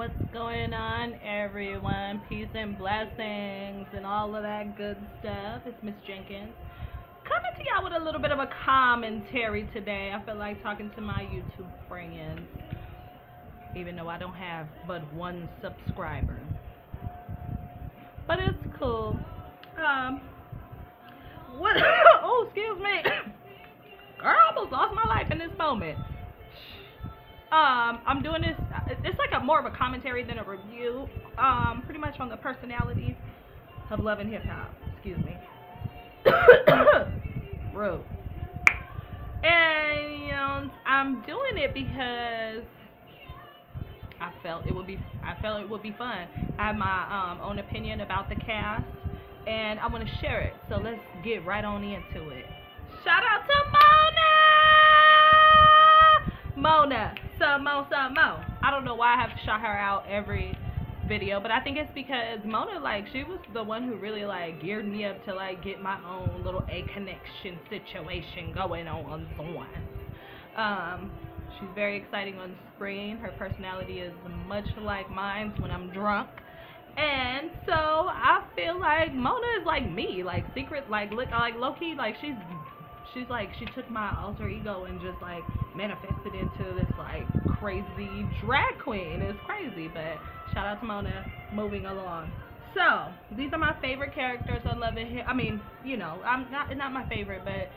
What's going on, everyone? Peace and blessings and all of that good stuff. It's Miss Jenkins coming to y'all with a little bit of a commentary today. I feel like talking to my YouTube friends, even though I don't have but one subscriber. But it's cool. What? Oh, excuse me. Girl, I almost lost my life in this moment. I'm doing this. It's like more of a commentary than a review. Pretty much on the personalities of love and hip hop. Excuse me. Rude. And I'm doing it because I felt it would be fun. I have my own opinion about the cast, and I want to share it. So let's get right on into it. Shout out to Mona, some more. I don't know why I have to shout her out every video, but I think it's because Mona, she was the one who really geared me up to get my own little A connection situation going on. She's very exciting on screen. Her personality is much like mine when I'm drunk, and so I feel like Mona is like me, secret, low key, she took my alter ego and just manifested into this crazy drag queen. It's crazy, but shout out to Mona. Moving along. So these are my favorite characters on Love and Hip. I mean, I'm not my favorite, but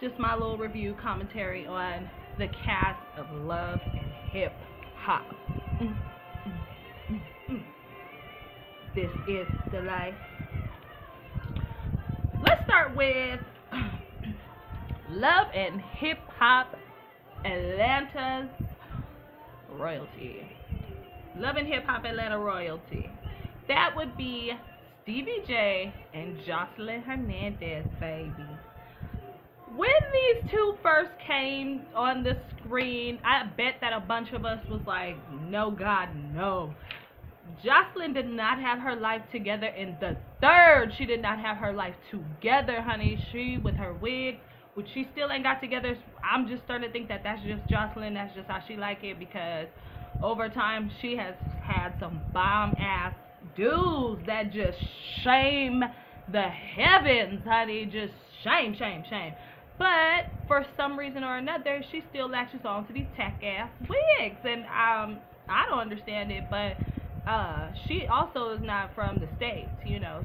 just my little review commentary on the cast of Love and Hip Hop. This is the life. Let's start with Love and Hip Hop Atlanta's royalty. Love and Hip Hop Atlanta royalty. That would be Stevie J and Jocelyn Hernandez, baby. When these two first came on the screen, I bet that a bunch of us was like, no, God, no. Jocelyn did not have her life together in the third. She did not have her life together, honey. She, with her wig, which she still ain't got together, I'm just starting to think that that's just Jocelyn. That's just how she like it, because over time she has had some bomb-ass dudes that just shame the heavens, honey. Just shame. But for some reason or another, she still latches on to these tack-ass wigs, and I don't understand it, but she also is not from the States,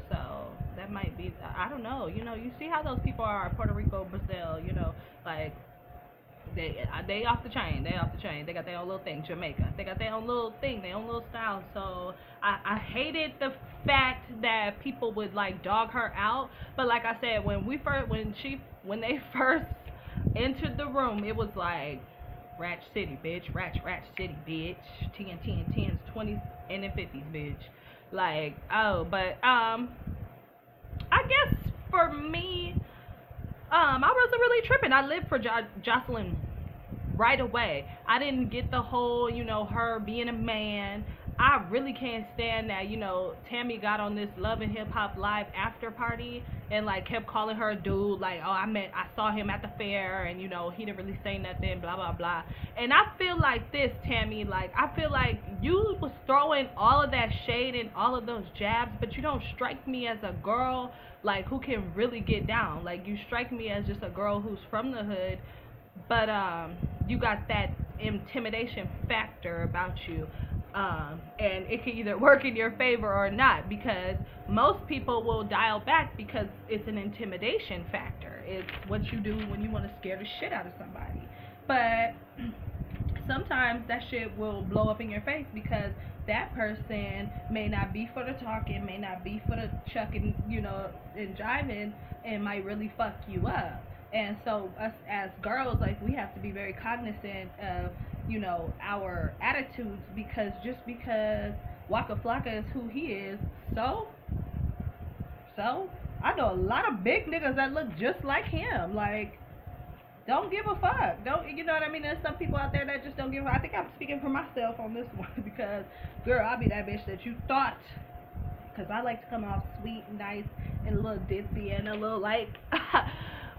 so that might be, I don't know, you see how those people are, Puerto Rico, Brazil, they off the chain, they got their own little thing. Jamaica, they got their own little thing, their own little style. So I hated the fact that people would dog her out, but like I said, when they first entered the room, it was Ratch City, bitch. Ratch City, bitch. 10s, 20s, and then 50s, bitch. But I guess for me, I wasn't really tripping. I lived for Jocelyn right away. I didn't get the whole, her being a man. I really can't stand that, Tammy got on this Love and Hip Hop Live after party and kept calling her a dude, I saw him at the fair and, he didn't really say nothing, blah, blah, blah. And I feel like this, Tammy, I feel like you was throwing all of that shade and all of those jabs, but you don't strike me as a girl, who can really get down. You strike me as just a girl who's from the hood, but, you got that intimidation factor about you. And it can either work in your favor or not, because most people will dial back because it's an intimidation factor. It's what you do when you want to scare the shit out of somebody. But sometimes that shit will blow up in your face, because that person may not be for the talking, may not be for the chucking, and jiving, and might really fuck you up. And so us as girls, we have to be very cognizant of our attitudes, because just because Waka Flocka is who he is, so I know a lot of big niggas that look just like him. Don't give a fuck. Don't, you know what I mean? There's some people out there that just don't give a fuck. I think I'm speaking for myself on this one, because, girl, I'll be that bitch that you thought, because I like to come off sweet, nice, and a little ditzy, and a little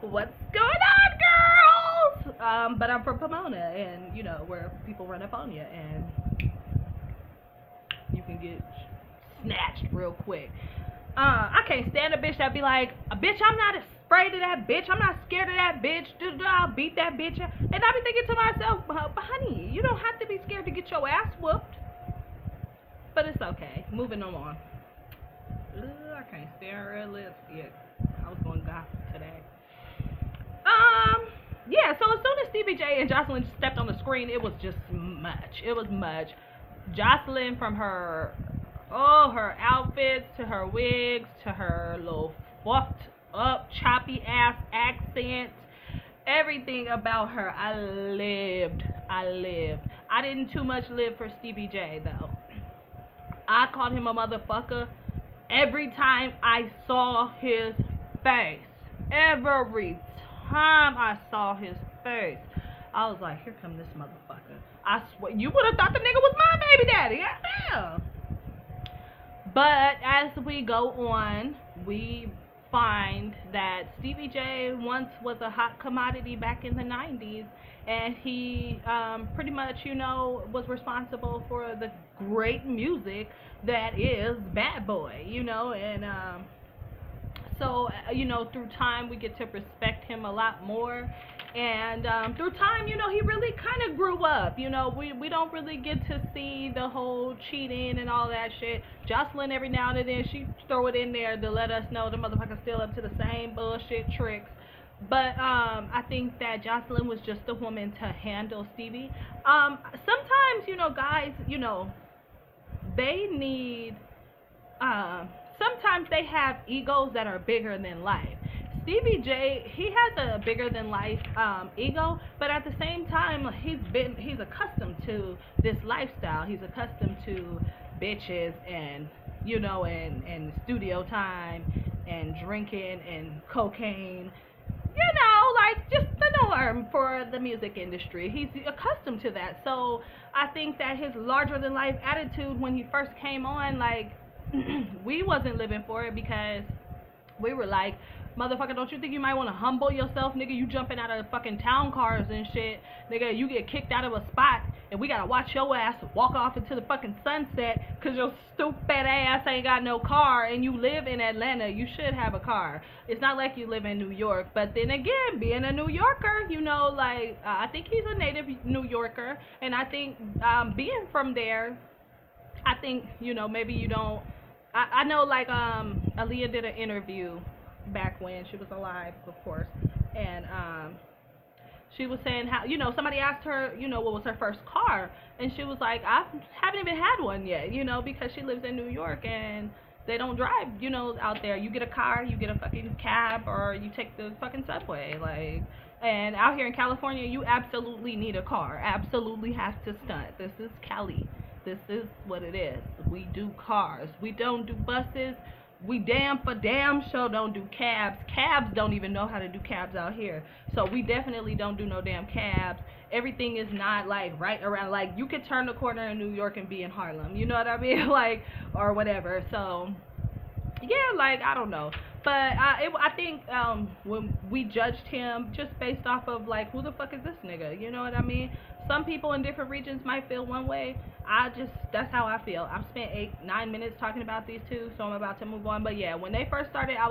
what's going on, girls? But I'm from Pomona, and where people run up on you, and you can get snatched real quick. I can't stand a bitch that be like, bitch, I'm not afraid of that bitch. I'm not scared of that bitch. I'll beat that bitch. And I be thinking to myself, but honey, you don't have to be scared to get your ass whooped. But it's okay. Moving on. I can't stand her lips. Yeah, I was going gossip today. Yeah, so as soon as Stevie J and Jocelyn stepped on the screen, it was just much. It was much. Jocelyn, from her outfits to her wigs to her little fucked up choppy ass accent, everything about her, I lived. I didn't too much live for Stevie J though. I called him a motherfucker every time I saw his face. Every time I saw his face, I was like, here come this motherfucker. I swear, you would have thought the nigga was my baby daddy. Goddamn. But as we go on, we find that Stevie J once was a hot commodity back in the 90s, and he pretty much, was responsible for the great music that is Bad Boy, and so, through time we get to respect him a lot more. And through time, he really kind of grew up. We don't really get to see the whole cheating and all that shit. Jocelyn, every now and then, she throw it in there to let us know the motherfucker's still up to the same bullshit tricks. But I think that Jocelyn was just the woman to handle Stevie. Sometimes, guys, they need... sometimes they have egos that are bigger than life. Stevie J, he has a bigger than life ego, but at the same time, he's accustomed to this lifestyle. He's accustomed to bitches and and studio time and drinking and cocaine. Like just the norm for the music industry. He's accustomed to that. So I think that his larger than life attitude when he first came on, like we wasn't living for it, because we were like, motherfucker, don't you think you might want to humble yourself, nigga? You jumping out of fucking town cars and shit, nigga. You get kicked out of a spot, and we gotta watch your ass walk off into the fucking sunset because your stupid ass ain't got no car, and you live in Atlanta. You should have a car. It's not like you live in New York. But then again, being a New Yorker, I think he's a native New Yorker, and I think being from there, I think, maybe you don't. I know, like, Aaliyah did an interview back when she was alive, of course, and she was saying how, somebody asked her, what was her first car, and she was like, I haven't even had one yet, because she lives in New York, and they don't drive, out there. You get a car, you get a fucking cab, or you take the fucking subway, like, and out here in California, you absolutely need a car, absolutely has to stunt. This is Cali. This is what it is. We do cars. We don't do buses. We damn sure don't do cabs. Cabs don't even know how to do cabs out here. So we definitely don't do no damn cabs. Everything is not like right around, like you could turn the corner in New York and be in Harlem. You know what I mean? Like, or whatever. So yeah, like, I don't know. But I think when we judged him just based off of like, who the fuck is this nigga? You know what I mean? Some people in different regions might feel one way. That's how I feel. I've spent 8-9 minutes talking about these two, so I'm about to move on. But yeah, when they first started, I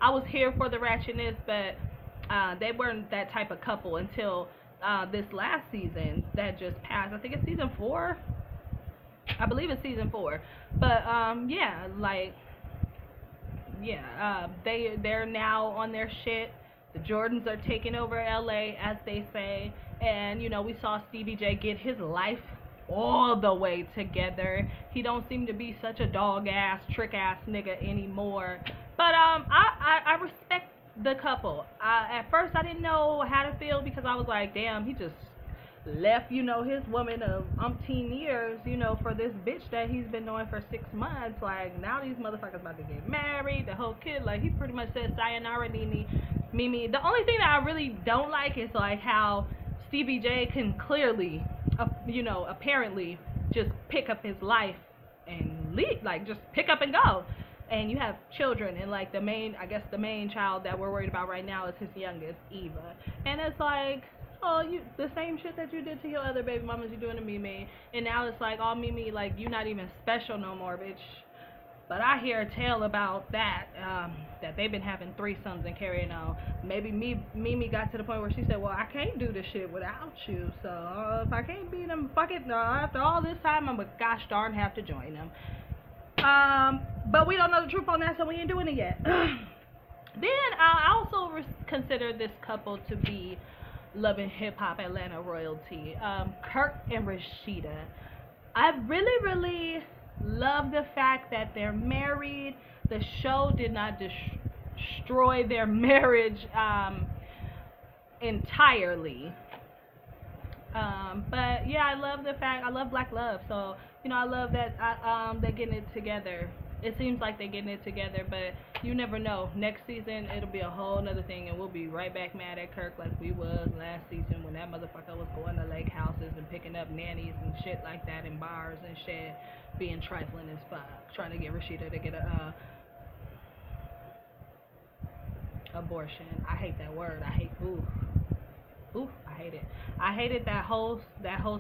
was here for the ratchetness, but they weren't that type of couple until this last season that just passed. I think it's season 4. I believe it's season 4. But yeah, like, yeah, they're now on their shit. The Jordans are taking over LA, as they say. And we saw Stevie J get his life all the way together. He don't seem to be such a dog ass, trick ass nigga anymore. But I respect the couple. At first I didn't know how to feel, because I was like, damn, he just left, his woman of umpteen years, for this bitch that he's been knowing for 6 months. Like, now these motherfuckers about to get married, the whole kid, like, he pretty much said sayonara, Mimi. The only thing that I really don't like is like how Stevie J can clearly, apparently just pick up his life and leave, like just pick up and go. And you have children, and like the main child that we're worried about right now is his youngest, Eva. And it's like, oh, you the same shit that you did to your other baby mamas, you doing to Mimi. And now it's like, oh, Mimi, like, you not even special no more, bitch. But I hear a tale about that, that they've been having threesomes and carrying on. Maybe Mimi got to the point where she said, well, I can't do this shit without you. So if I can't beat them, fuck it. No, after all this time, I'm a gosh darn have to join them. But we don't know the truth on that, so we ain't doing it yet. Then I also consider this couple to be Love and Hip Hop Atlanta royalty. Kirk and Rashida. I really, really love the fact that they're married. The show did not destroy their marriage entirely. But yeah, I love the fact, I love black love, so you know, I love that they're getting it together. It seems like they're getting it together, but you never know. Next season it'll be a whole nother thing, and we'll be right back mad at Kirk like we was last season when that motherfucker was going to lake houses and picking up nannies and shit like that in bars and shit, being trifling as fuck, trying to get Rashida to get a abortion. I hate that word. I hate I hate it. I hated that whole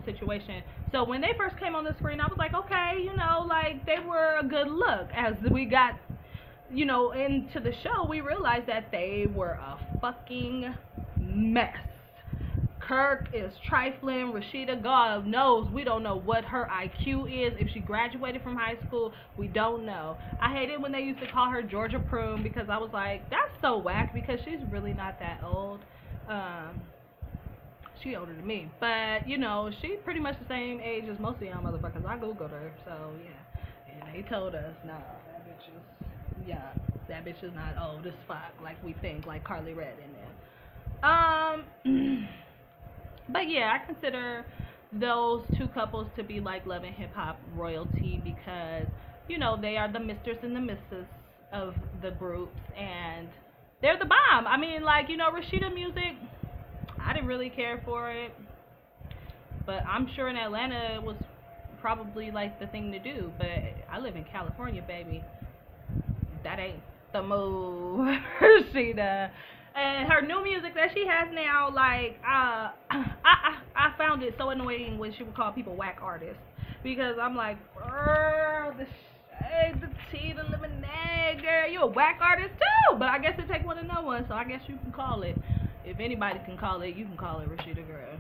situation. So when they first came on the screen, I was like, okay, you know, like they were a good look. As we got, you know, into the show, we realized that they were a fucking mess. Kirk is trifling. Rashida, God knows, we don't know what her IQ is. If she graduated from high school, we don't know. I hated when they used to call her Georgia Prune because I was like, that's so whack because she's really not that old. She older than me, but you know, she's pretty much the same age as most of y'all motherfuckers. I googled her, so yeah, and they told us, nah, that bitch is not old as fuck like we think, like Carly Red in there. But yeah, I consider those two couples to be like Love and Hip Hop royalty because you know they are the misters and the misses of the groups, and they're the bomb. I mean, like, you know, Rashida music, I didn't really care for it, but I'm sure in Atlanta it was probably like the thing to do, but I live in California, baby. That ain't the move. Rashida. And her new music that she has now, like, I found it so annoying when she would call people whack artists, because I'm like, the shade, the tea, the lemonade, girl, you a whack artist too, but I guess it take one to know one, so I guess you can call it. If anybody can call it, you can call it Rashida, girl.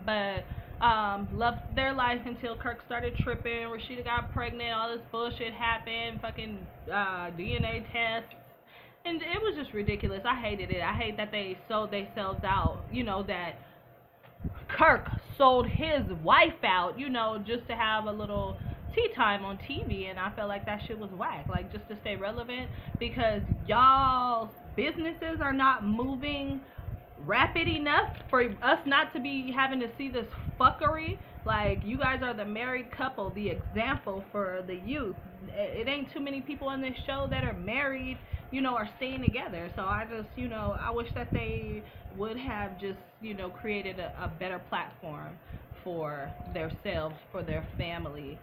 But loved their life until Kirk started tripping. Rashida got pregnant. All this bullshit happened. Fucking DNA tests, and it was just ridiculous. I hated it. I hate that they sold themselves out. You know, that Kirk sold his wife out. You know, just to have a little tea time on TV, and I felt like that shit was whack. Like, just to stay relevant, because y'all businesses are not moving rapid enough for us not to be having to see this fuckery. Like, you guys are the married couple, the example for the youth. It ain't too many people on this show that are married, you know, are staying together. So I just, you know, I wish that they would have just, you know, created a better platform for themselves, for their family.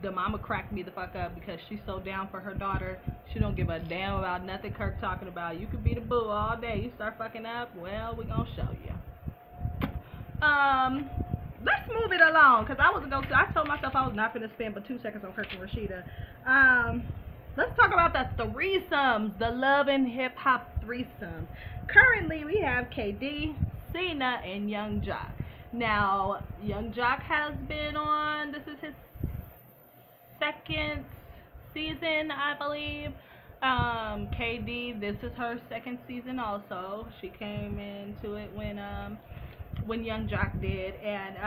The mama cracked me the fuck up because she's so down for her daughter. She don't give a damn about nothing Kirk talking about. You could be the boo all day. You start fucking up, well, we gonna show you. Let's move it along, because I told myself I was not gonna spend but 2 seconds on Kirk and Rashida. Let's talk about the threesomes, the Love and Hip Hop threesomes. Currently, we have KD, Cena, and Young Jock. Now, Young Jock has been on, this is his second season, I believe. KD, this is her second season also. She came into it when Young Jock did, and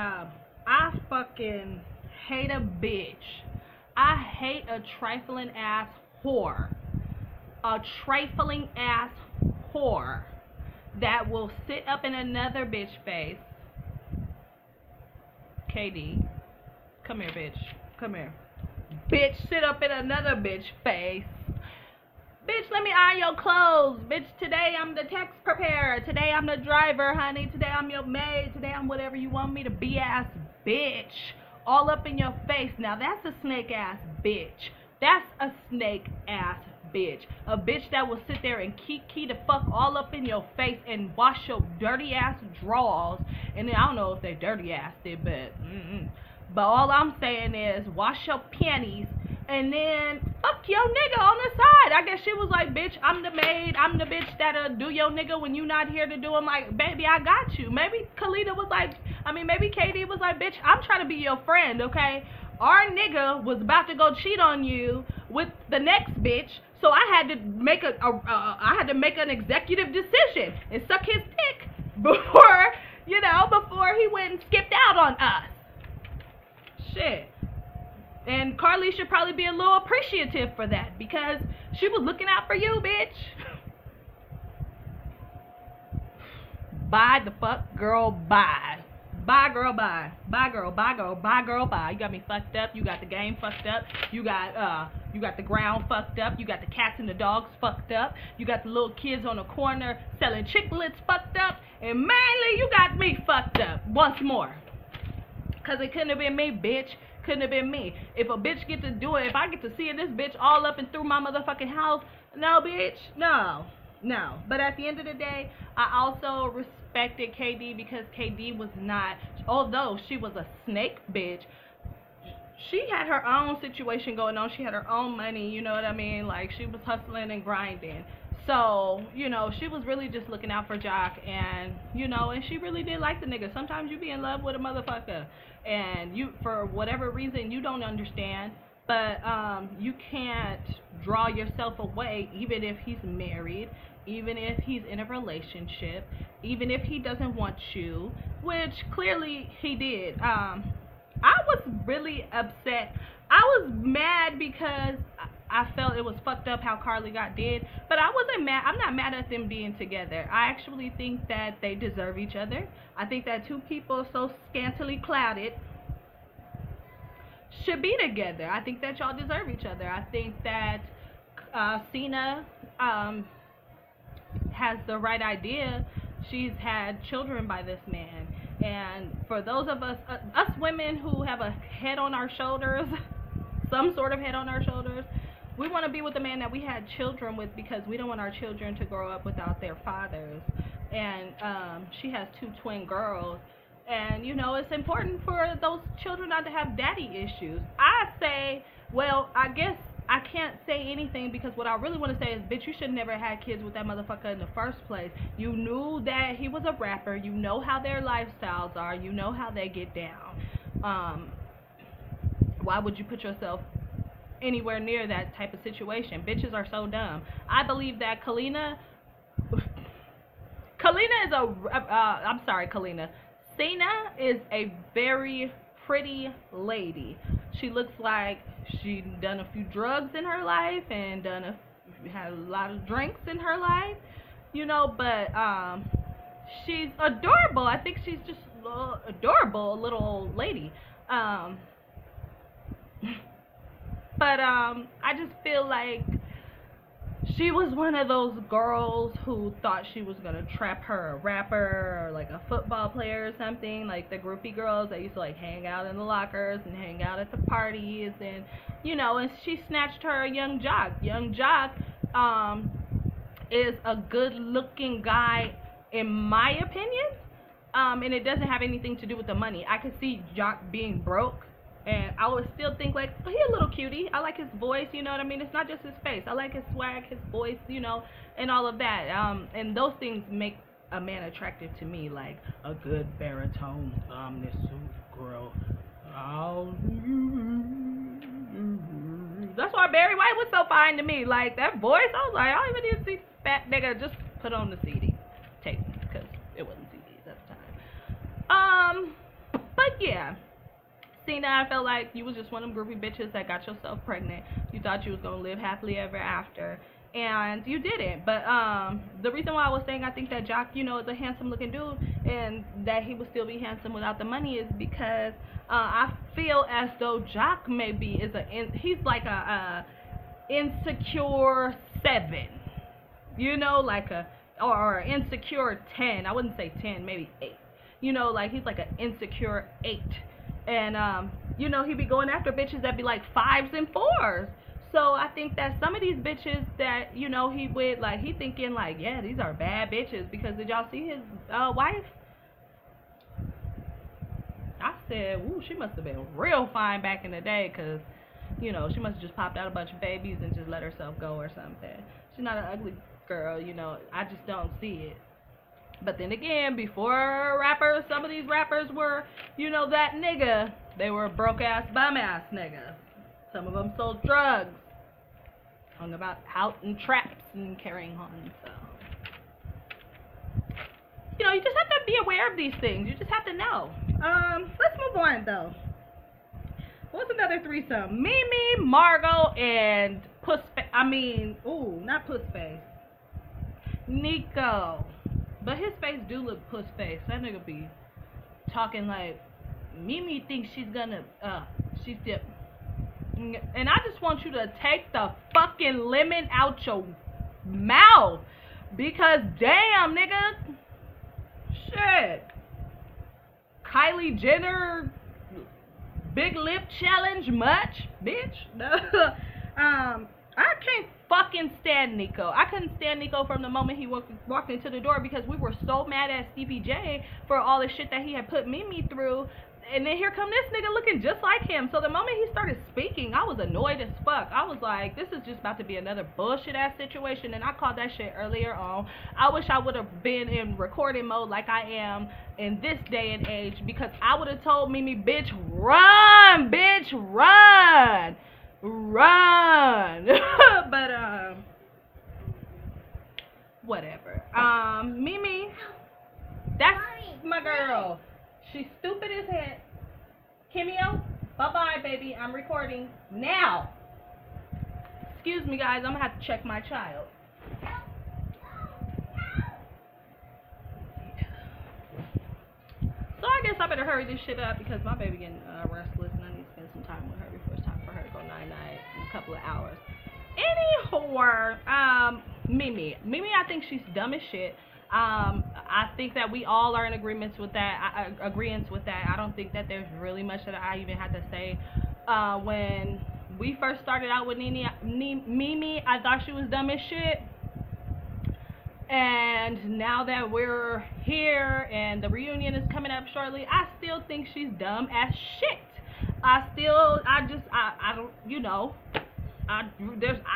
I fucking hate a bitch. I hate a trifling ass whore. A trifling ass whore that will sit up in another bitch face. KD, come here, bitch. Come here. Bitch, sit up in another bitch face. Bitch, let me iron your clothes. Bitch, today I'm the text preparer. Today I'm the driver, honey. Today I'm your maid. Today I'm whatever you want me to be, ass bitch. All up in your face. Now that's a snake ass bitch. That's a snake ass a bitch that will sit there and key the fuck all up in your face and wash your dirty ass drawers. And then I don't know if they dirty ass did, but all I'm saying is wash your panties. And then fuck your nigga on the side. I guess she was like, bitch, I'm the maid. I'm the bitch that'll do your nigga when you not here to do him. Like, baby, I got you. Maybe Khalida was like, maybe KD was like, bitch, I'm trying to be your friend, okay? Our nigga was about to go cheat on you with the next bitch, so I had to make an executive decision and suck his dick before he went and skipped out on us. Shit. And Carly should probably be a little appreciative for that, because she was looking out for you, bitch. Bye the fuck, girl, bye. Bye, girl, bye. Bye, girl, bye, girl, bye, girl, bye. You got me fucked up. You got the game fucked up. You got the ground fucked up. You got the cats and the dogs fucked up. You got the little kids on the corner selling chiclets fucked up. And mainly, you got me fucked up once more. Because it couldn't have been me, bitch. Couldn't have been me. If a bitch get to do it, if I get to see this bitch all up and through my motherfucking house, no, bitch, no. But at the end of the day, I also respected KD, because KD was not, although she was a snake bitch, she had her own situation going on. She had her own money, you know what I mean? Like, she was hustling and grinding. So, she was really just looking out for Jock, and, and she really did like the nigga. Sometimes you be in love with a motherfucker, and you, for whatever reason, you don't understand, but you can't draw yourself away, even if he's married, even if he's in a relationship, even if he doesn't want you, which clearly he did. I was really upset. I was mad because I felt it was fucked up how Carly got did, but I wasn't mad. I'm not mad at them being together. I actually think that they deserve each other. I think that two people so scantily clouded should be together. I think that y'all deserve each other. I think that Cena has the right idea. She's had children by this man, and for those of us women who have a head on our shoulders, some sort of head on our shoulders, we want to be with the man that we had children with, because we don't want our children to grow up without their fathers. And she has two twin girls, and it's important for those children not to have daddy issues. I say, well, I guess I can't say anything, because what I really want to say is, bitch, you should never had kids with that motherfucker in the first place. You knew that he was a rapper. You know how their lifestyles are. You know how they get down. Why would you put yourself anywhere near that type of situation? Bitches are so dumb. I believe that Kalina is Cena is a very pretty lady. She looks like she done a few drugs in her life and had a lot of drinks in her life, but she's adorable. I think she's just adorable little old lady. But I just feel like she was one of those girls who thought she was going to trap her a rapper or like a football player or something, like the groupie girls that used to like hang out in the lockers and hang out at the parties, and and she snatched her a young Jock. Young Jock is a good looking guy in my opinion, and it doesn't have anything to do with the money. I could see Jock being broke, and I would still think like, he a little cutie. I like his voice, you know what I mean? It's not just his face. I like his swag, his voice, and all of that. And those things make a man attractive to me, like a good baritone, this girl. Oh, that's why Barry White was so fine to me. Like, that voice, I was like, I don't even need to see fat nigga. Just put on the CD tape, because it wasn't CDs at the time. But yeah. Cena, I felt like you was just one of them groupie bitches that got yourself pregnant. You thought you was going to live happily ever after, and you didn't. But the reason why I was saying I think that Jock, is a handsome looking dude, and that he would still be handsome without the money, is because I feel as though Jock maybe he's like a insecure 7, like or insecure 10. I wouldn't say 10, maybe 8. Like he's like an insecure 8. And, he be going after bitches that be like 5s and 4s. So I think that some of these bitches that, you know, he with, like, he thinking like, yeah, these are bad bitches, because did y'all see his wife? I said, ooh, she must have been real fine back in the day, because, you know, she must have just popped out a bunch of babies and just let herself go or something. She's not an ugly girl, you know. I just don't see it. But then again, before rappers, some of these rappers were, you know, that nigga. They were broke ass, bum ass niggas. Some of them sold drugs, hung about out in traps and carrying on. So, you know, you just have to be aware of these things. You just have to know. Let's move on though. What's another threesome? Mimi, Margot, and not Pussface. Nico. But his face do look puss face. That nigga be talking like Mimi thinks she's gonna she's the, and I just want you to take the fucking lemon out your mouth, because damn nigga, shit. Kylie Jenner big lip challenge much, bitch. I can't fucking stand Nico. I couldn't stand Nico from the moment he walked into the door, because we were so mad at Stevie J for all the shit that he had put Mimi through. And then here come this nigga looking just like him. So the moment he started speaking, I was annoyed as fuck. I was like, this is just about to be another bullshit ass situation. And I called that shit earlier on. I wish I would have been in recording mode like I am in this day and age, because I would have told Mimi, bitch, run, bitch, run. Run. But whatever. Mimi, that's my girl. She's stupid as heck. Kimio, bye-bye, baby. I'm recording now. Excuse me, guys. I'm gonna have to check my child. So I guess I better hurry this shit up, because my baby getting restless, and I need to spend some time with her before it's time for her to go night-night in a couple of hours. Anyhow, Mimi, I think she's dumb as shit. I think that we all are in agreements with that. I don't think that there's really much that I even had to say. When we first started out with Mimi, I thought she was dumb as shit. And now that we're here and the reunion is coming up shortly, I still think she's dumb as shit. I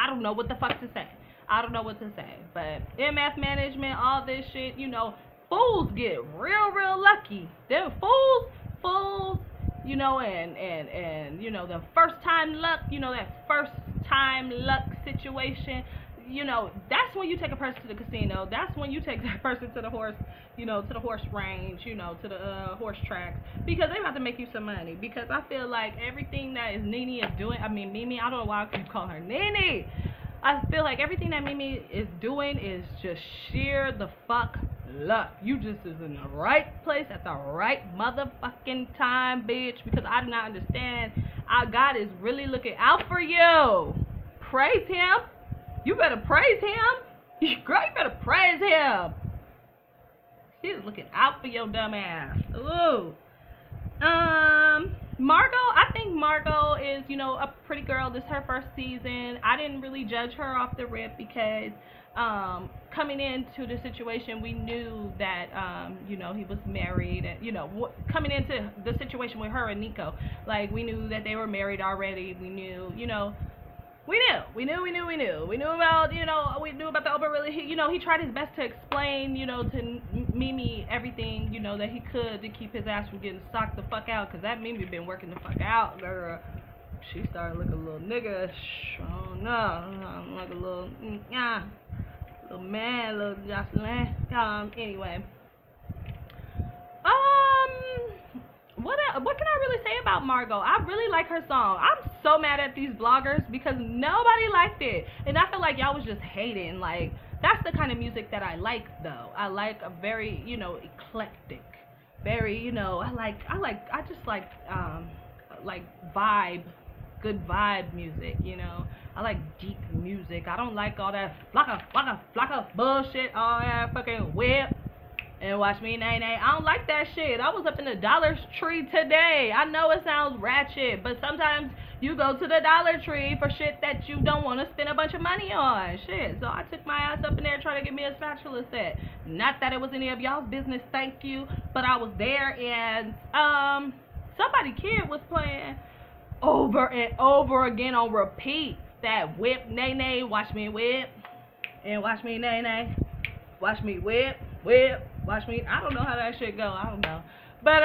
don't know what the fuck to say. I don't know what to say. But MF management, all this shit, you know, fools get real lucky. They're fools, you know, and you know, the first time luck, you know, that first time luck situation, you know, that's when you take a person to the casino. That's when you take that person to the horse, you know, to the horse range, you know, to the horse tracks, because they about to make you some money. Because I feel like everything that is Mimi is doing, Mimi, I don't know why I keep calling her Nene. I feel like everything that Mimi is doing is just sheer the fuck luck. You just is in the right place at the right motherfucking time, bitch. Because I do not understand. Our God is really looking out for you. Praise him. You better praise him. Girl, you better praise him. She is looking out for your dumb ass. Ooh. Margot, I think Margot is, you know, a pretty girl. This is her first season. I didn't really judge her off the rip, because coming into the situation, we knew that, you know, he was married. And, you know, coming into the situation with her and Nico, like, we knew that they were married already. We knew, you know, we knew about, you know, we knew about the open relationship. You know, he tried his best to explain, you know, to Mimi everything, you know, that he could to keep his ass from getting socked the fuck out, because that Mimi been working the fuck out, girl. She started looking a little nigga. Oh no, like a little, little man, little Jocelyn. Anyway. What can I really say about Margot? I really like her song. I'm so mad at these bloggers because nobody liked it. And I feel like y'all was just hating. Like, that's the kind of music that I like, though. I like a very, you know, eclectic. Very, you know, I just like vibe, good vibe music, you know. I like deep music. I don't like all that flocka bullshit, all that fucking whip. And watch me, nay, nay. I don't like that shit. I was up in the Dollar Tree today. I know it sounds ratchet, but sometimes you go to the Dollar Tree for shit that you don't want to spend a bunch of money on. Shit. So I took my ass up in there trying to get me a spatula set. Not that it was any of y'all's business, thank you. But I was there and somebody kid was playing over and over again on repeat. That whip, nay, nay, watch me whip. And watch me, nay, nay. Watch me whip, whip. Watch me. I don't know how that shit go. I don't know. But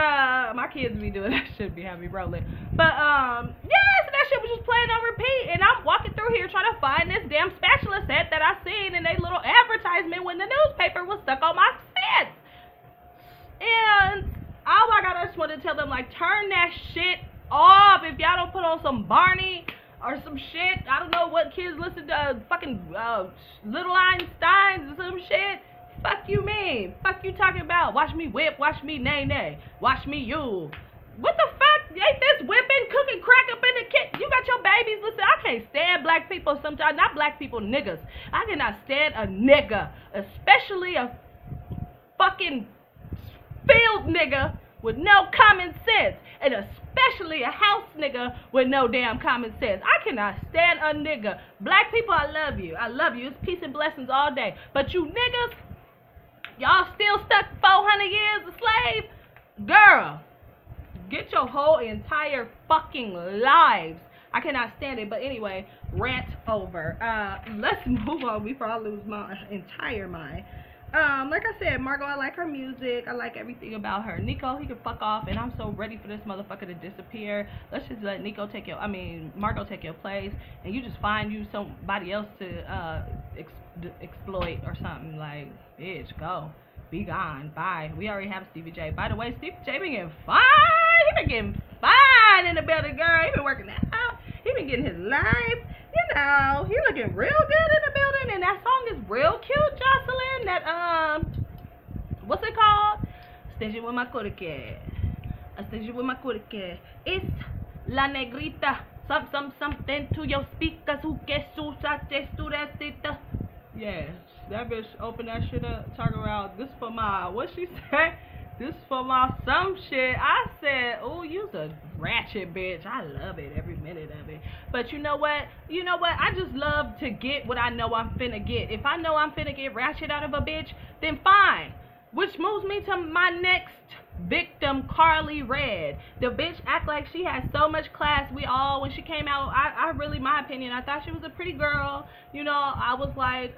my kids be doing that shit, be having me rolling. But yes, that shit was just playing on repeat. And I'm walking through here trying to find this damn spatula set that I seen in a little advertisement when the newspaper was stuck on my fence. And oh my god, I just wanted to tell them, like, turn that shit off. If y'all don't put on some Barney or some shit, I don't know what kids listen to, fucking Little Einsteins or some shit. Fuck you mean? Fuck you talking about? Watch me whip, watch me nay nay, watch me you. What the fuck? Ain't this whipping, cooking crack up in the kitchen? You got your babies. Listen, I can't stand black people sometimes. Not black people, niggas. I cannot stand a nigga, especially a fucking field nigga with no common sense, and especially a house nigga with no damn common sense. I cannot stand a nigga. Black people, I love you. I love you. It's peace and blessings all day. But you niggas, y'all still stuck 400 years a slave? Girl, get your whole entire fucking lives. I cannot stand it. But anyway, rant over. Let's move on before I lose my entire mind. Like I said, Margot, I like her music. I like everything about her. Nico, he can fuck off, and I'm so ready for this motherfucker to disappear. Let's just let Margot take your place, and you just find you somebody else to exploit or something. Like, bitch, go. Be gone. Bye. We already have Stevie J. By the way, Stevie J been getting fine. He been getting fine in the building, girl. He been working out. He been getting his life. You know, he looking real good in the building, and that song is real cute, Jocelyn. That, what's it called? Stage with my curque. Stage with my curque. It's La Negrita. Something to your speakers. Who que susa texturecita. Yes, that bitch open that shit up, talking about this for my, what she say? This for my some shit. I said, oh, you's a ratchet bitch. I love it, every minute of it. But you know what? I just love to get what I know I'm finna get. If I know I'm finna get ratchet out of a bitch, then fine. Which moves me to my next victim, Carly Red. The bitch act like she has so much class. When she came out, I really, my opinion, I thought she was a pretty girl. You know, I was like,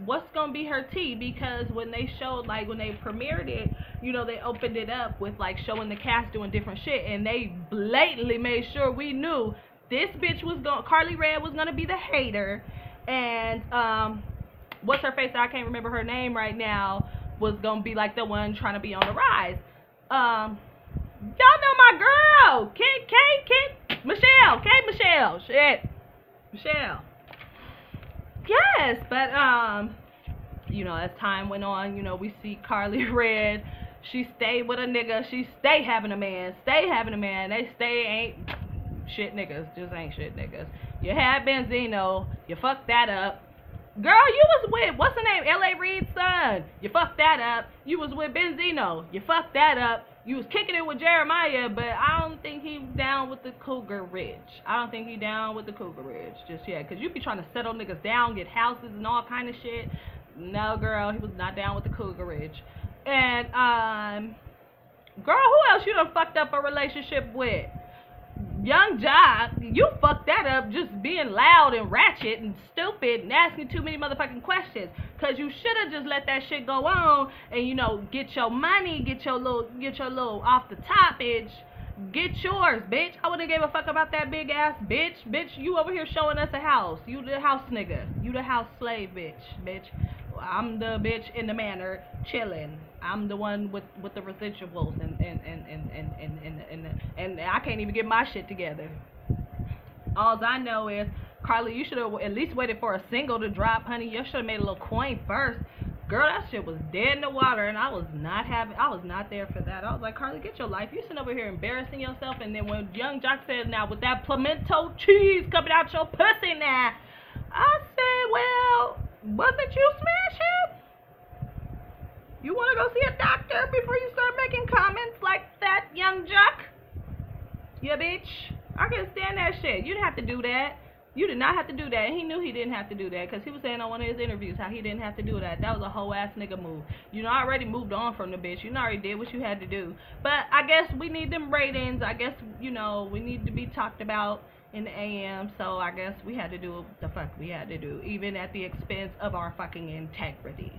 what's gonna be her tea? Because when they showed, like, when they premiered it, you know, they opened it up with, like, showing the cast doing different shit, and they blatantly made sure we knew this bitch was Carly Red was gonna be the hater, and what's her face? I can't remember her name right now. Was gonna be like the one trying to be on the rise. Y'all know my girl, Michelle. Shit, Michelle. Yes, but you know, as time went on, you know, we see Carly Red. She stayed with a nigga. She stay having a man. They stay ain't shit niggas. Just ain't shit niggas. You had Benzino. You fucked that up. Girl, you was with, what's her name? L.A. Reid's son. You fucked that up. You was with Benzino. You fucked that up. You was kicking it with Jeremiah, but I don't think he down with the Cougar Ridge. Just yet. Because you be trying to settle niggas down, get houses and all kind of shit. No, girl, he was not down with the Cougar Ridge. And, girl, who else you done fucked up a relationship with? Young Jock, you fucked that up just being loud and ratchet and stupid and asking too many motherfucking questions. Cause you should have just let that shit go on and, you know, get your money, get your little off the top, bitch. Get yours, bitch. I wouldn't give a fuck about that big ass bitch. Bitch, you over here showing us a house. You the house nigga. You the house slave bitch. I'm the bitch in the manor chilling. I'm the one with the residuals and I can't even get my shit together. All I know is, Carly, you should have at least waited for a single to drop, honey. You should have made a little coin first. Girl, that shit was dead in the water, and I was not there for that. I was like, Carly, get your life. You sitting over here embarrassing yourself, and then when Young Jock said, now with that pimento cheese coming out your pussy now, I said, well, wasn't you smashing? You want to go see a doctor before you start making comments like that, young jock? Yeah, bitch. I can't stand that shit. You didn't have to do that. You did not have to do that. And he knew he didn't have to do that because he was saying on one of his interviews how he didn't have to do that. That was a whole ass nigga move. You know, I already moved on from the bitch. You know, I already did what you had to do. But I guess we need them ratings. I guess, you know, we need to be talked about in the AM. So I guess we had to do what the fuck we had to do, even at the expense of our fucking integrity.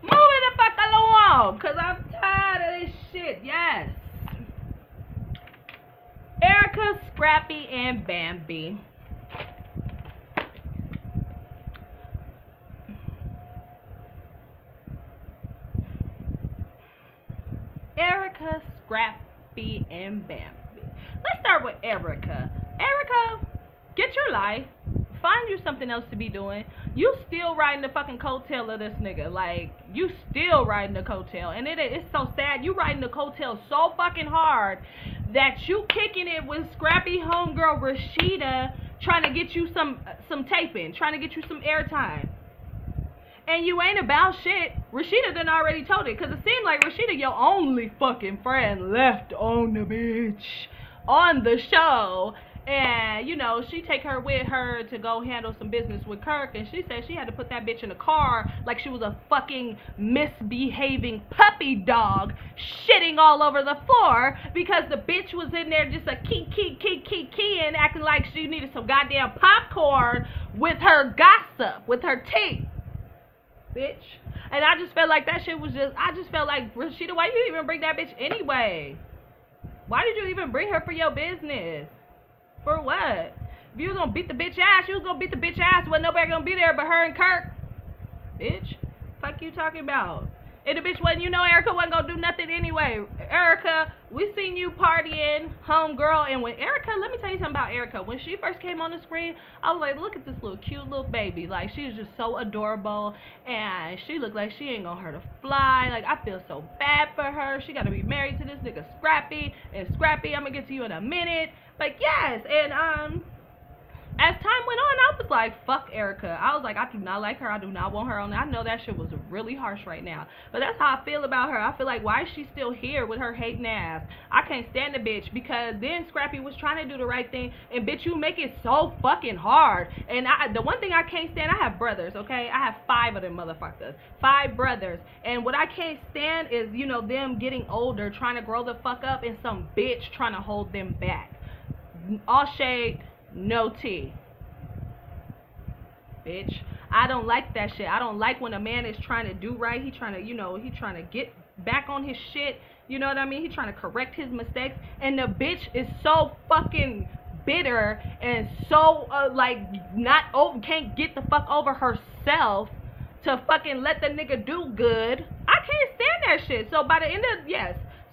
Moving the fuck along, because I'm tired of this shit. Yes. Erica, Scrappy, and Bambi. Erica, Scrappy, and Bambi. Let's start with Erica. Erica, get your life. Find you something else to be doing. You still riding the fucking coattail of this nigga. Like, you still riding the coattail. And it's so sad. You riding the coattail so fucking hard that you kicking it with Scrappy homegirl Rashida trying to get you some taping, trying to get you some airtime. And you ain't about shit. Rashida done already told it, because it seemed like Rashida your only fucking friend left on the bitch on the show. And, you know, she take her with her to go handle some business with Kirk, and she said she had to put that bitch in the car like she was a fucking misbehaving puppy dog shitting all over the floor because the bitch was in there just a key and acting like she needed some goddamn popcorn with her gossip, with her tea. Bitch. And I just felt like that shit was just, I just felt like, Rashida, why you even bring that bitch anyway? Why did you even bring her for your business? For what? If you was gonna beat the bitch ass, you was gonna beat the bitch ass when nobody gonna be there but her and Kirk. Bitch. Fuck you talking about? And the bitch wasn't, you know, Erica wasn't gonna do nothing anyway. Erica, we seen you partying, homegirl, and when Erica, let me tell you something about Erica. When she first came on the screen, I was like, look at this little cute little baby. Like, she was just so adorable, and she looked like she ain't gonna hurt a fly. Like, I feel so bad for her. She gotta be married to this nigga Scrappy, and Scrappy, I'm gonna get to you in a minute. But yes, and as time went on, I was like, fuck Erica. I was like, I do not like her. I do not want her on. I know that shit was really harsh right now. But that's how I feel about her. I feel like, why is she still here with her hating ass? I can't stand the bitch, because then Scrappy was trying to do the right thing, and bitch, you make it so fucking hard. And the one thing I can't stand, I have brothers, okay? I have 5 of them motherfuckers. 5 brothers. And what I can't stand is, you know, them getting older, trying to grow the fuck up, and some bitch trying to hold them back. All shade, no tea. Bitch, I don't like that shit. I don't like when a man is trying to do right. He trying to, you know, he trying to get back on his shit. You know what I mean? He trying to correct his mistakes. And the bitch is so fucking bitter and so, like, can't get the fuck over herself to fucking let the nigga do good. I can't stand that shit. So by the end of,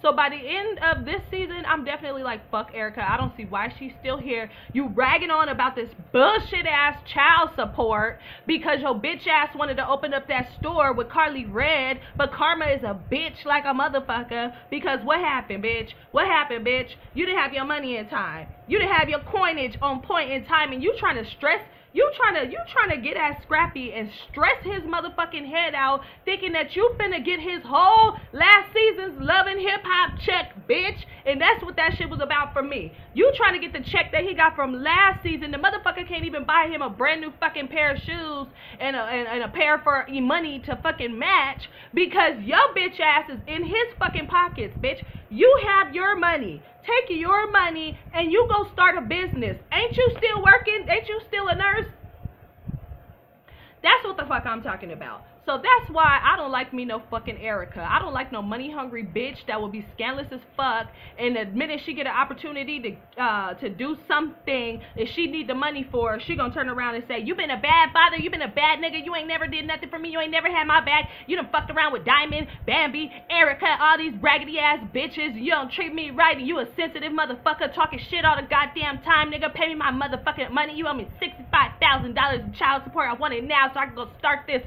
So by the end of this season, I'm definitely like, fuck Erica. I don't see why she's still here. You ragging on about this bullshit ass child support because your bitch ass wanted to open up that store with Carly Red, but Karma is a bitch like a motherfucker. Because what happened, bitch? What happened, bitch? You didn't have your money in time. You didn't have your coinage on point in time, and you trying to stress. You trying to get at Scrappy and stress his motherfucking head out, thinking that you finna get his whole last season's Love and Hip Hop check, bitch. And that's what that shit was about for me. You trying to get the check that he got from last season. The motherfucker can't even buy him a brand new fucking pair of shoes and a pair for money to fucking match because your bitch ass is in his fucking pockets, bitch. You have your money. Take your money and you go start a business. Ain't you still working? Ain't you still a nurse? That's what the fuck I'm talking about. So that's why I don't like me no fucking Erica. I don't like no money hungry bitch that will be scandalous as fuck, and the minute she get an opportunity to do something that she need the money for, she gonna turn around and say, you been a bad father, you been a bad nigga, you ain't never did nothing for me, you ain't never had my back, you done fucked around with Diamond, Bambi, Erica, all these raggedy ass bitches, you don't treat me right, and you a sensitive motherfucker talking shit all the goddamn time, nigga, pay me my motherfucking money, you owe me $65,000 in child support, I want it now so I can go start this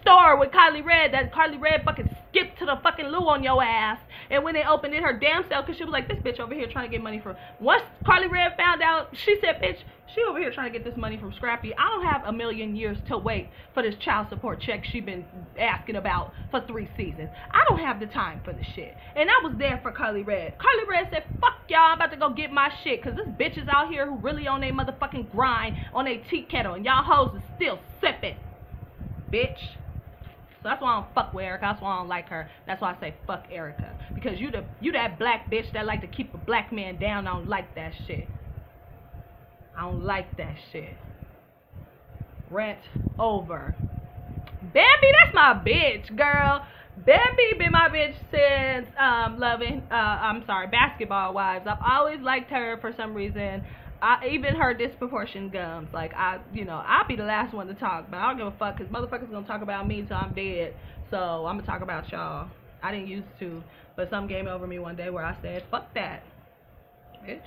store with Carly Red, that Carly Red fucking skipped to the fucking loo on your ass. and when they opened it, her damn self, because she was like, this bitch over here trying to get money from. Once Carly Red found out, she said, bitch, she over here trying to get this money from Scrappy. I don't have a million years to wait for this child support check she been asking about for 3 seasons. I don't have the time for this shit. And I was there for Carly Red. Carly Red said, fuck y'all, I'm about to go get my shit, because this bitch is out here who really on their motherfucking grind on their tea kettle, and y'all hoes is still sipping, bitch. So that's why I don't fuck with Erica. That's why I don't like her. That's why I say fuck Erica. Because you that black bitch that like to keep a black man down. I don't like that shit. I don't like that shit. Rant over. Bambi, that's my bitch, girl. Bambi been my bitch since Basketball Wives. I've always liked her for some reason. Even her disproportioned gums. Like, I'll be the last one to talk, but I don't give a fuck, because motherfuckers gonna talk about me till I'm dead. So I'm gonna talk about y'all. I didn't used to, but something came over me one day where I said, fuck that, bitch.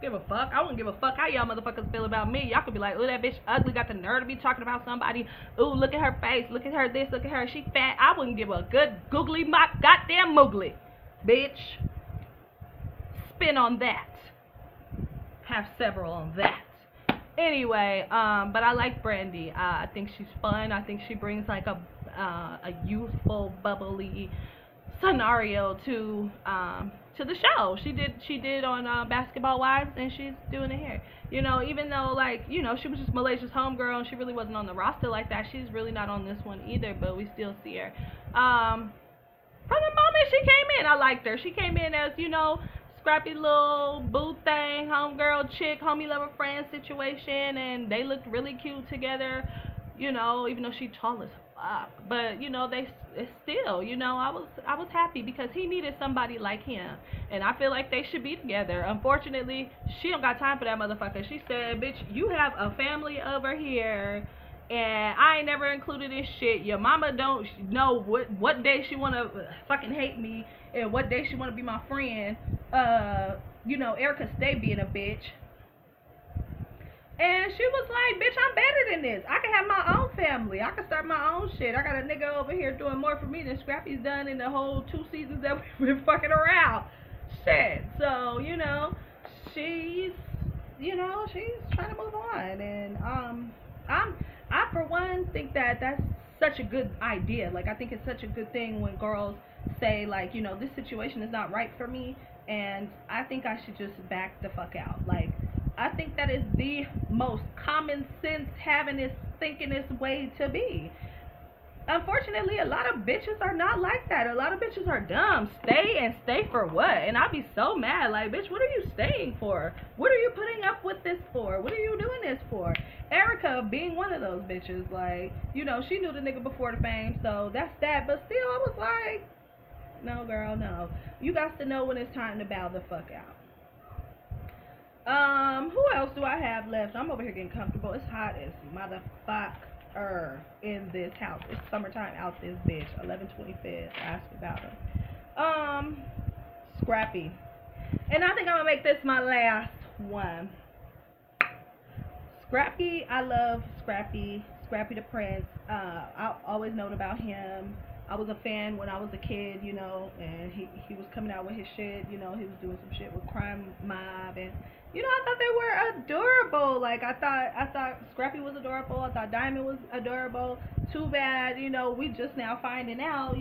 Give a fuck. I wouldn't give a fuck how y'all motherfuckers feel about me. Y'all could be like, ooh, that bitch ugly, got the nerve to be talking about somebody. Ooh, look at her face, look at her this, look at her, she fat. I wouldn't give a good googly mock goddamn moogly, bitch. Spin on that. Have several on that. Anyway, but I like Brandy. I think she's fun. I think she brings like a youthful, bubbly scenario to the show. She did on Basketball Wives, and she's doing it here. Even though, like, she was just Malaysia's homegirl and she really wasn't on the roster like that, she's really not on this one either, but we still see her. From the moment she came in, I liked her. She came in as, scrappy little boo thing, homegirl chick, homie lover friend situation, and they looked really cute together, even though she tall as fuck. But it's still, I was happy because he needed somebody like him, and I feel like they should be together. Unfortunately, she don't got time for that motherfucker. She said, bitch, you have a family over here, and I ain't never included this shit. Your mama don't know what day she wanna fucking hate me and what day she wanna be my friend. Erica stay being a bitch. And she was like, bitch, I'm better than this. I can have my own family. I can start my own shit. I got a nigga over here doing more for me than Scrappy's done in the whole 2 seasons that we've been fucking around. Shit. So, she's trying to move on. And I for one think that that's such a good idea. Like, I think it's such a good thing when girls say, like, this situation is not right for me, and I think I should just back the fuck out. Like, I think that is the most common sense, thinkingest way to be. Unfortunately, a lot of bitches are not like that. A lot of bitches are dumb. Stay for what? And I'd be so mad. Like, bitch, what are you staying for? What are you putting up with this for? What are you doing this for? Erica being one of those bitches, like, she knew the nigga before the fame, so that's that. But still, I was like, no, girl, no. You got to know when it's time to bow the fuck out. Who else do I have left? I'm over here getting comfortable. It's hot as motherfucker in this house. It's summertime out this bitch. 11/25. Ask about her. Scrappy. And I think I'm gonna make this my last one. Scrappy, I love Scrappy. Scrappy the Prince. I always known about him. I was a fan when I was a kid, and he was coming out with his shit, he was doing some shit with Crime Mob, and I thought they were adorable. Like, I thought Scrappy was adorable. I thought Diamond was adorable. Too bad, we just now finding out,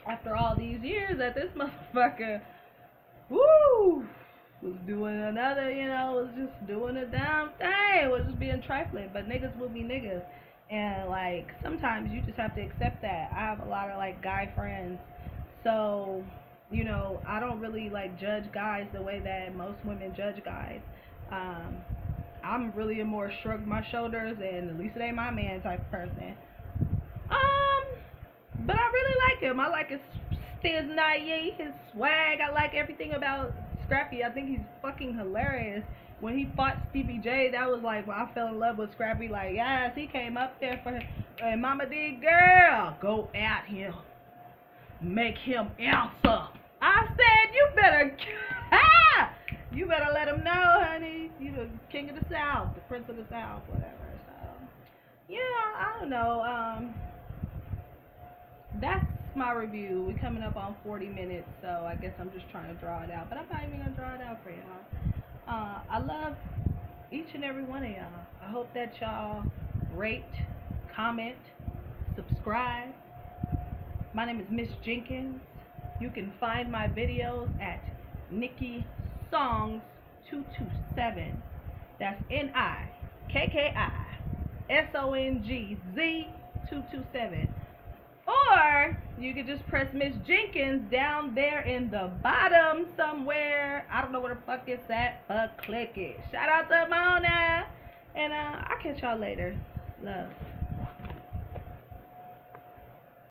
after all these years, that this motherfucker, was doing another, was just doing a damn thing, was just being trifling. But niggas will be niggas. And, like, sometimes you just have to accept that. I have a lot of, like, guy friends. So, I don't really, like, judge guys the way that most women judge guys. I'm really a more shrug my shoulders and at least it ain't my man type of person. But I really like him. I like his stiznaye, his swag. I like everything about Scrappy. I think he's fucking hilarious. When he fought Stevie J, that was like when I fell in love with Scrappy. Like, yes, he came up there for him. And Mama D, girl, go at him. Make him answer. I said, you better let him know, honey. You the king of the South, the prince of the South, whatever. So, yeah, I don't know. That's my review. We're coming up on 40 minutes, so I guess I'm just trying to draw it out. But I'm not even going to draw it out for y'all. I love each and every one of y'all. I hope that y'all rate, comment, subscribe. My name is Miss Jenkins. You can find my videos at Nikki Songs 227. That's NIKKISONGZ 227. Or you can just press Miss Jenkins down there in the bottom somewhere. I don't know where the fuck it's at, but click it. Shout out to Mona. And I'll catch y'all later. Love.